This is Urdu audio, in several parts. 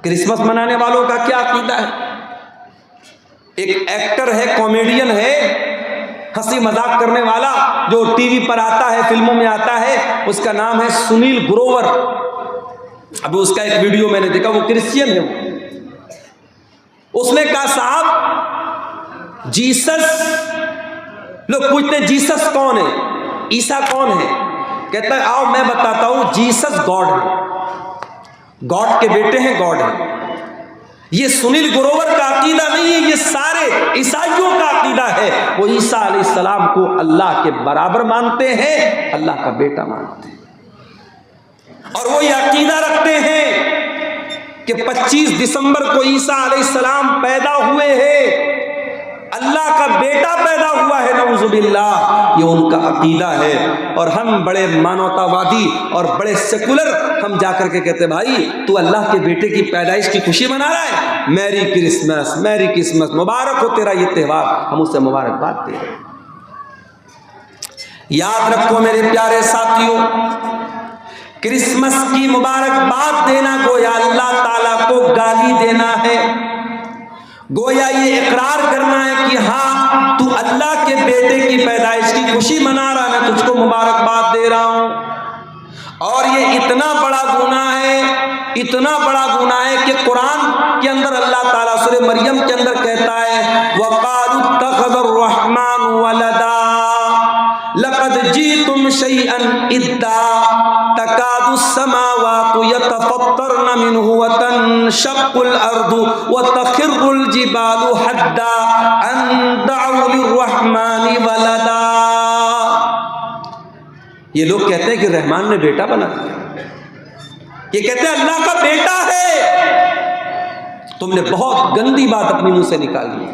کرسمس منانے والوں کا کیا عقیدہ ہے؟ ایک ایکٹر ہے، کامیڈین ہے، ہنسی مذاق کرنے والا جو ٹی وی پر آتا ہے، فلموں میں آتا ہے، اس کا نام ہے سنیل گروور۔ ابھی اس کا ایک ویڈیو میں نے دیکھا، وہ کرسچین ہے۔ اس نے کہا صاحب جیسس، لوگ پوچھتے ہیں جیسس کون ہے، عیسیٰ کون ہے؟ کہتا ہے آؤ میں بتاتا ہوں، جیسس گاڈ ہے، گاڈ کے بیٹے ہیں، گاڈ ہے۔ یہ سنیل گروور کا عقیدہ نہیں ہے، یہ سارے عیسائیوں کا عقیدہ ہے۔ وہ عیسیٰ علیہ السلام کو اللہ کے برابر مانتے ہیں، اللہ کا بیٹا مانتے ہیں، اور وہ یہ عقیدہ رکھتے ہیں کہ 25 دسمبر کو عیسیٰ علیہ السلام پیدا ہوئے ہیں، اللہ کا بیٹا پیدا ہوا ہے، نعوذ باللہ۔ یہ ان کا عقیدہ ہے۔ اور ہم بڑے مانوتا وادی اور بڑے سیکولر، ہم جا کر کے کہتے بھائی تو اللہ کے بیٹے کی پیدائش کی خوشی منا رہا ہے، میری کرسمس، میری کرسمس، مبارک ہو تیرا یہ تہوار، ہم اسے مبارکباد دیں۔ یاد رکھو میرے پیارے ساتھیوں، کرسمس کی مبارکباد دینا گویا اللہ تعالیٰ کو گالی دینا ہے، گویا یہ اقرار کرنا ہے کہ ہاں تو اللہ کے بیٹے کی پیدائش کی خوشی منا رہا ہے، میں تجھ کو مبارکباد دے رہا ہوں۔ اور یہ اتنا بڑا گناہ ہے، اتنا بڑا گناہ ہے کہ قرآن کے اندر اللہ تعالیٰ سورہ مریم کے اندر کہتا ہے وَقَالُوا اتَّخَذَ الرَّحْمَنُ وَلَدًا لَقَدْ جِئْتُمْ شَيْئًا إِدًّا تَكَادُ السَّمَاوَاتُ يَتَفَطَّرْنَ مِنْهُ وَتَنشَقُّ الْأَرْضُ وَتَخِرُّ الْجِبَالُ هَدًّا أَن دَعَوْا لِلرَّحْمَنِ وَلَدًا۔ یہ لوگ کہتے ہیں کہ رحمان نے بیٹا بنا دیا، یہ کہتے ہیں اللہ کا بیٹا ہے۔ تم نے بہت گندی بات اپنی منہ سے نکالی ہے،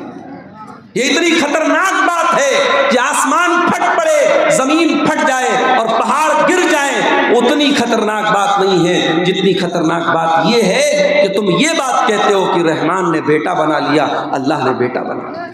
یہ اتنی خطرناک بات ہے کہ آسمان پھٹ پڑے، زمین پھٹ جائے اور پہاڑ گر جائیں، اتنی خطرناک بات نہیں ہے جتنی خطرناک بات یہ ہے کہ تم یہ بات کہتے ہو کہ رحمان نے بیٹا بنا لیا، اللہ نے بیٹا بنا لیا۔